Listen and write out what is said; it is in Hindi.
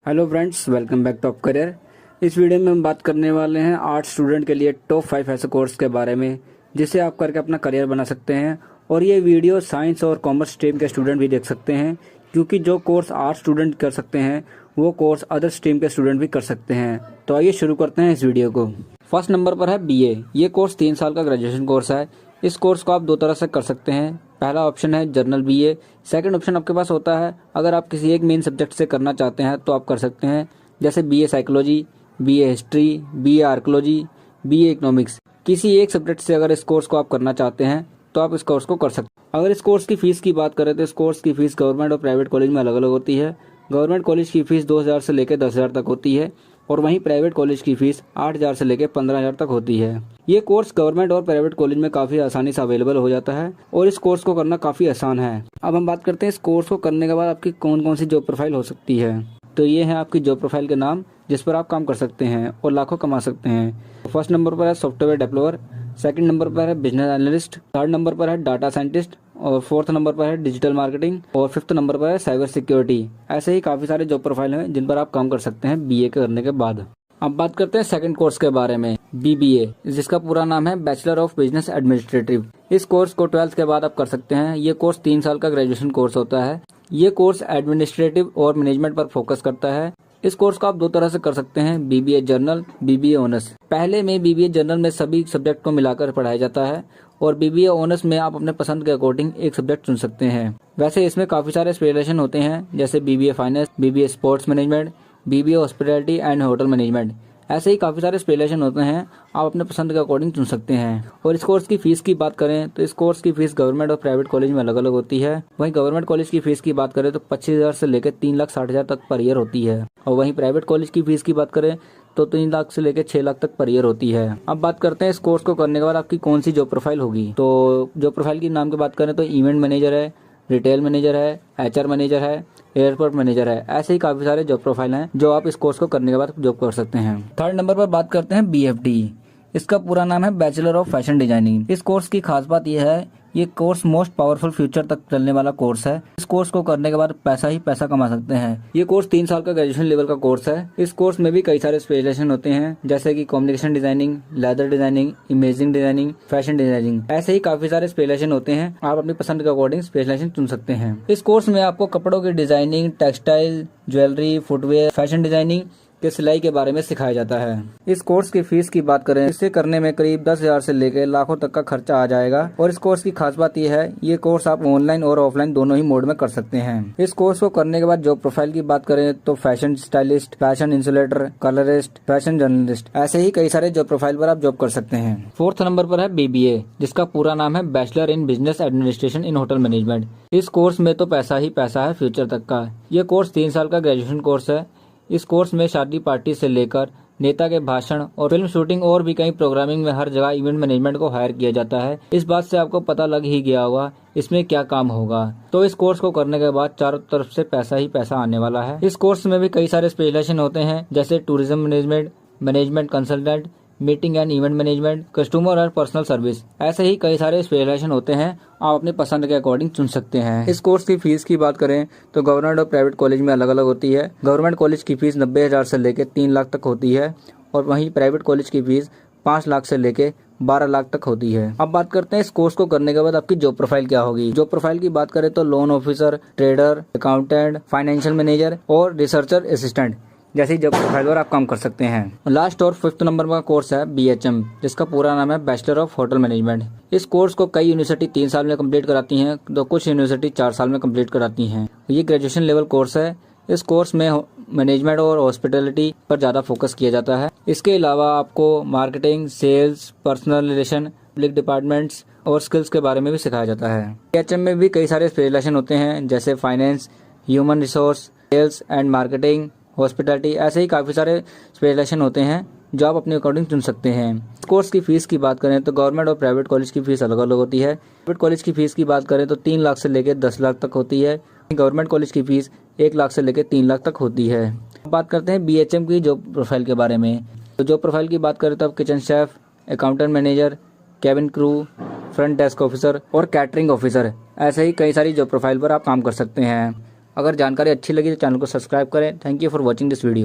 Hello friends, welcome back top career. इस वीडियो में हम बात करने वाले हैं आर्ट स्टूडेंट के लिए टॉप 5 ऐसे कोर्स के बारे में जिसे आप करके अपना करियर बना सकते हैं। और ये वीडियो साइंस और कॉमर्स स्ट्रीम के स्टूडेंट भी देख सकते हैं, क्योंकि जो कोर्स आर्ट स्टूडेंट कर सकते हैं वो कोर्स अदर स्ट्रीम के स्टूडेंट भी कर सकते हैं। तो आइए शुरू करते हैं इस वीडियो को। फर्स्ट नंबर पर है BA। ये कोर्स 3 साल का ग्रेजुएशन कोर्स है। इस कोर्स को आप 2 तरह से कर सकते हैं। पहला ऑप्शन है जनरल BA। सेकंड ऑप्शन आपके पास होता है अगर आप किसी एक मेन सब्जेक्ट से करना चाहते हैं तो आप कर सकते हैं, जैसे BA psychology, BA history, BA archaeology, BA economics. किसी एक सब्जेक्ट से अगर इस कोर्स को आप करना चाहते हैं तो आप इस कोर्स को कर सकते हैं। अगर इस कोर्स की फीस की बात करें तो इस कोर्स की फीस गवर्नमेंट और प्राइवेट कॉलेज में अलग अलग होती है। गवर्नमेंट कॉलेज की फीस 2,000 से लेकर 10,000 तक होती है और वहीं प्राइवेट कॉलेज की फीस 8,000 से लेकर 15,000 तक होती है। ये कोर्स गवर्नमेंट और प्राइवेट कॉलेज में काफ़ी आसानी से अवेलेबल हो जाता है और इस कोर्स को करना काफ़ी आसान है। अब हम बात करते हैं इस कोर्स को करने के बाद आपकी कौन कौन सी जॉब प्रोफाइल हो सकती है। तो ये है आपकी जॉब प्रोफाइल के नाम जिस पर आप काम कर सकते हैं और लाखों कमा सकते हैं। फर्स्ट नंबर पर है सॉफ्टवेयर डेवलपर, सेकंड नंबर पर है बिजनेस एनालिस्ट, थर्ड नंबर पर है डाटा साइंटिस्ट और फोर्थ नंबर पर है डिजिटल मार्केटिंग और फिफ्थ नंबर पर है साइबर सिक्योरिटी। ऐसे ही काफ़ी सारे जॉब प्रोफाइल हैं जिन पर आप काम कर सकते हैं BA करने के बाद। अब बात करते हैं सेकंड कोर्स के बारे में, BBA, जिसका पूरा नाम है बैचलर ऑफ बिजनेस एडमिनिस्ट्रेटिव। इस कोर्स को 12th के बाद आप कर सकते हैं। ये कोर्स 3 साल का ग्रेजुएशन कोर्स होता है। ये कोर्स एडमिनिस्ट्रेटिव और मैनेजमेंट पर फोकस करता है। इस कोर्स को आप 2 तरह से कर सकते हैं, BBA जनरल, BBA ऑनर्स। पहले में BBA जनरल में सभी सब्जेक्ट को मिलाकर पढ़ाया जाता है और BBA ऑनर्स में आप अपने पसंद के अकॉर्डिंग एक सब्जेक्ट चुन सकते हैं। वैसे इसमें काफ़ी सारे स्पेशलाइजेशन होते हैं, जैसे BBA finance, BBA sports management, BBA hospitality and hotel management. ऐसे ही काफ़ी सारे स्पेशलाइजेशन होते हैं, आप अपने पसंद के अकॉर्डिंग चुन सकते हैं। और इस कोर्स की फीस की बात करें तो इस कोर्स की फीस गवर्नमेंट और प्राइवेट कॉलेज में अलग अलग होती है। वहीं गवर्नमेंट कॉलेज की फीस की बात करें तो 25,000 से लेकर 3,60,000 तक पर ईयर होती है और वहीं प्राइवेट कॉलेज की फीस की बात करें तो 3 लाख से लेकर 6 लाख तक पर ईयर होती है। अब बात करते हैं इस कोर्स को करने के बाद आपकी कौन सी जॉब प्रोफाइल होगी। तो जॉब प्रोफाइल की नाम की बात करें तो इवेंट मैनेजर है, रिटेल मैनेजर है, HR मैनेजर है, एयरपोर्ट मैनेजर है। ऐसे ही काफी सारे जॉब प्रोफाइल हैं जो आप इस कोर्स को करने के बाद जॉब कर सकते हैं। थर्ड नंबर पर बात करते हैं BFD। इसका पूरा नाम है बैचलर ऑफ फैशन डिजाइनिंग। इस कोर्स की खास बात यह है ये कोर्स मोस्ट पावरफुल फ्यूचर तक चलने वाला कोर्स है। इस कोर्स को करने के बाद पैसा ही पैसा कमा सकते हैं। ये कोर्स 3 साल का ग्रेजुएशन लेवल का कोर्स है। इस कोर्स में भी कई सारे स्पेशलाइजेशन होते हैं, जैसे कि communication designing, leather designing, imaging designing, fashion designing. ऐसे ही काफी सारे स्पेशलाइजेशन होते हैं, आप अपनी पसंद के अकॉर्डिंग स्पेशलाइजेशन चुन सकते हैं। इस कोर्स में आपको कपड़ों की designing, textile, jewellery, footwear, fashion designing के सिलाई के बारे में सिखाया जाता है। इस कोर्स की फीस की बात करें, इसे करने में करीब 10,000 से लेकर लाखों तक का खर्चा आ जाएगा। और इस कोर्स की खास बात यह है ये कोर्स आप ऑनलाइन और ऑफलाइन दोनों ही मोड में कर सकते हैं। इस कोर्स को करने के बाद जॉब प्रोफाइल की बात करें तो fashion stylist, fashion insulator, colourist, fashion journalist, ऐसे ही कई सारे जॉब प्रोफाइल पर आप जॉब कर सकते हैं। फोर्थ नंबर पर है BBA, जिसका पूरा नाम है bachelor in business administration in hotel management. इस कोर्स में तो पैसा ही पैसा है फ्यूचर तक का। यह कोर्स 3 साल का ग्रेजुएशन कोर्स है। इस कोर्स में शादी पार्टी से लेकर नेता के भाषण और फिल्म शूटिंग और भी कई प्रोग्रामिंग में हर जगह इवेंट मैनेजमेंट को हायर किया जाता है। इस बात से आपको पता लग ही गया होगा इसमें क्या काम होगा। तो इस कोर्स को करने के बाद चारों तरफ से पैसा ही पैसा आने वाला है। इस कोर्स में भी कई सारे स्पेशलाइजेशन होते हैं, जैसे tourism management, management consultant, meeting and event management, customer और पर्सनल सर्विस। ऐसे ही कई सारे स्पेशलाइजेशन होते हैं, आप अपने पसंद के अकॉर्डिंग चुन सकते हैं। इस कोर्स की फीस की बात करें तो गवर्नमेंट और प्राइवेट कॉलेज में अलग अलग होती है। गवर्नमेंट कॉलेज की फीस 90,000 से लेकर 3 लाख तक होती है और वहीं प्राइवेट कॉलेज की फीस 5 लाख से लेकर 12 लाख तक होती है। अब बात करते हैं इस कोर्स को करने के बाद आपकी जॉब प्रोफाइल क्या होगी। जॉब प्रोफाइल की बात करें तो loan officer, trader, accountant, financial manager और रिसर्चर असिस्टेंट जैसी जॉब प्रोफाइल पर आप काम कर सकते हैं। लास्ट और 5th नंबर का कोर्स है BHM, जिसका पूरा नाम है बैचलर ऑफ होटल मैनेजमेंट। इस कोर्स को कई यूनिवर्सिटी 3 साल में कंप्लीट कराती हैं तो कुछ यूनिवर्सिटी 4 साल में कंप्लीट कराती हैं। ये ग्रेजुएशन लेवल कोर्स है। इस कोर्स में मैनेजमेंट और हॉस्पिटैलिटी पर ज़्यादा फोकस किया जाता है। इसके अलावा आपको marketing, sales, personal relation, public departments और स्किल्स के बारे में भी सिखाया जाता है। BHM में भी कई सारे स्पेशलाइजेशन होते हैं, जैसे finance, human resource, sales and marketing, hospitality. ऐसे ही काफ़ी सारे स्पेशलाइजेशन होते हैं जो आप अपने अकॉर्डिंग चुन सकते हैं। इस कोर्स की फीस की बात करें तो गवर्नमेंट और प्राइवेट कॉलेज की फीस अलग अलग होती है। प्राइवेट कॉलेज की फीस की बात करें तो 3 लाख से लेकर 10 लाख तक होती है। गवर्नमेंट कॉलेज की फीस 1 लाख से लेकर 3 लाख तक होती है। अब बात करते हैं BHM की जॉब प्रोफाइल के बारे में। तो जॉब प्रोफाइल की बात करें तो kitchen chef, accountant manager, cabin crew, front desk officer और कैटरिंग ऑफिसर, ऐसे ही कई सारी जॉब प्रोफाइल पर आप काम कर सकते हैं। अगर जानकारी अच्छी लगी तो चैनल को सब्सक्राइब करें। Thank you for watching this video.